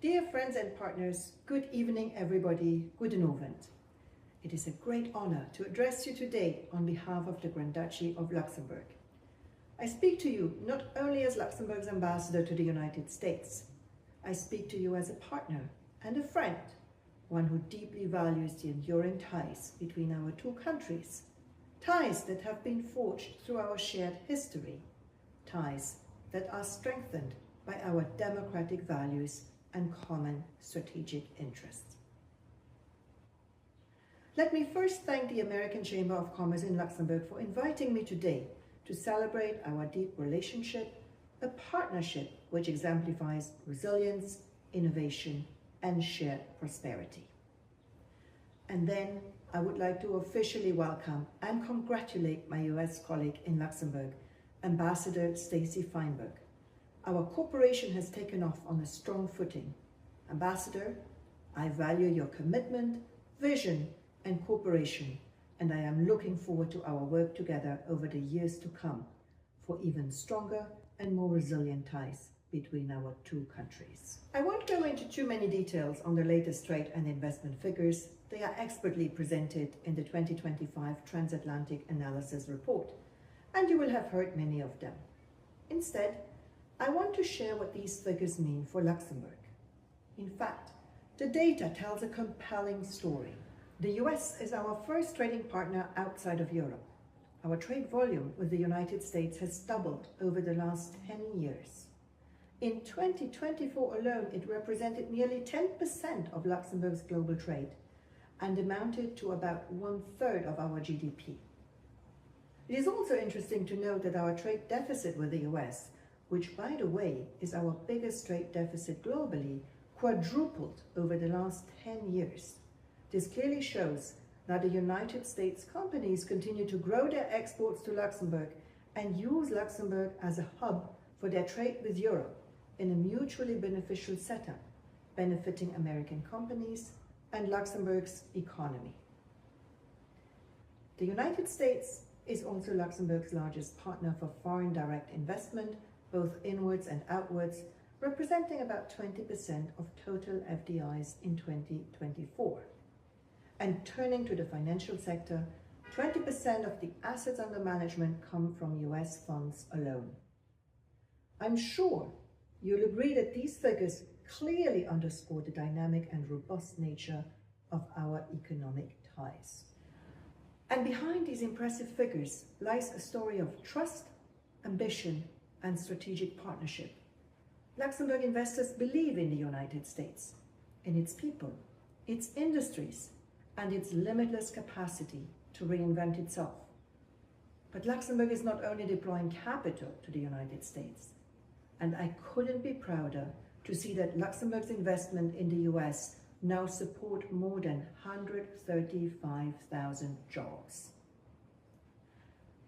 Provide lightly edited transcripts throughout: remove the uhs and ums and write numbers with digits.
Dear friends and partners, good evening everybody, guten Abend. It is a great honor to address you today on behalf of the Grand Duchy of Luxembourg. I speak to you not only as Luxembourg's ambassador to the United States, I speak to you as a partner and a friend, one who deeply values the enduring ties between our two countries, ties that have been forged through our shared history, ties that are strengthened by our democratic values and common strategic interests. Let me first thank the American Chamber of Commerce in Luxembourg for inviting me today to celebrate our deep relationship, a partnership which exemplifies resilience, innovation, and shared prosperity. And then I would like to officially welcome and congratulate my US colleague in Luxembourg, Ambassador Stacy Feinberg. Our cooperation has taken off on a strong footing. Ambassador, I value your commitment, vision, and cooperation, and I am looking forward to our work together over the years to come for even stronger and more resilient ties between our two countries. I won't go into too many details on the latest trade and investment figures. They are expertly presented in the 2025 Transatlantic Analysis Report, and you will have heard many of them. Instead, I want to share what these figures mean for Luxembourg. In fact, the data tells a compelling story. The US is our first trading partner outside of Europe. Our trade volume with the United States has doubled over the last 10 years. In 2024 alone, it represented nearly 10% of Luxembourg's global trade and amounted to about 1/3 of our GDP. It is also interesting to note that our trade deficit with the US, which, by the way, is our biggest trade deficit globally, quadrupled over the last 10 years. This clearly shows that the United States companies continue to grow their exports to Luxembourg and use Luxembourg as a hub for their trade with Europe in a mutually beneficial setup, benefiting American companies and Luxembourg's economy. The United States is also Luxembourg's largest partner for foreign direct investment, both inwards and outwards, representing about 20% of total FDIs in 2024. And turning to the financial sector, 20% of the assets under management come from US funds alone. I'm sure you'll agree that these figures clearly underscore the dynamic and robust nature of our economic ties. And behind these impressive figures lies a story of trust, ambition, and strategic partnership. Luxembourg investors believe in the United States, in its people, its industries, and its limitless capacity to reinvent itself. But Luxembourg is not only deploying capital to the United States, and I couldn't be prouder to see that Luxembourg's investment in the US now support more than 135,000 jobs.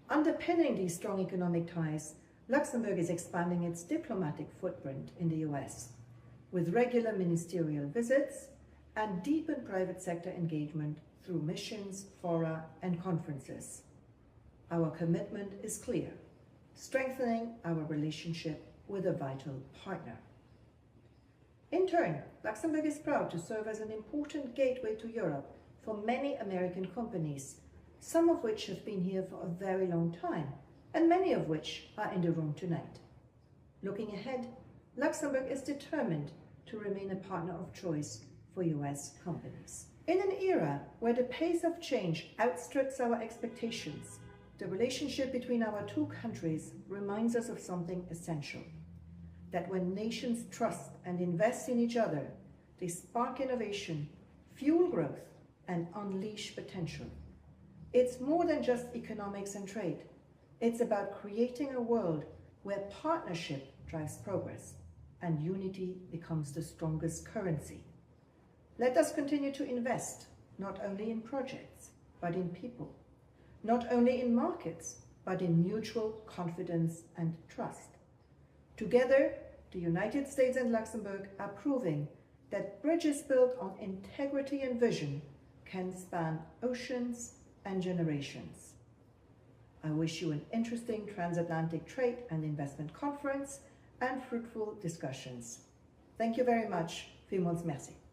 Underpinning these strong economic ties, Luxembourg is expanding its diplomatic footprint in the US, with regular ministerial visits and deepened private sector engagement through missions, fora, and conferences. Our commitment is clear, strengthening our relationship with a vital partner. In turn, Luxembourg is proud to serve as an important gateway to Europe for many American companies, some of which have been here for a very long time, and many of which are in the room tonight. Looking ahead, Luxembourg is determined to remain a partner of choice for US companies. In an era where the pace of change outstrips our expectations, the relationship between our two countries reminds us of something essential: that when nations trust and invest in each other, they spark innovation, fuel growth, and unleash potential. It's more than just economics and trade. It's about creating a world where partnership drives progress and unity becomes the strongest currency. Let us continue to invest, not only in projects, but in people, not only in markets, but in mutual confidence and trust. Together, the United States and Luxembourg are proving that bridges built on integrity and vision can span oceans and generations. I wish you an interesting Transatlantic Trade and Investment Conference and fruitful discussions. Thank you very much. Vielmals merci.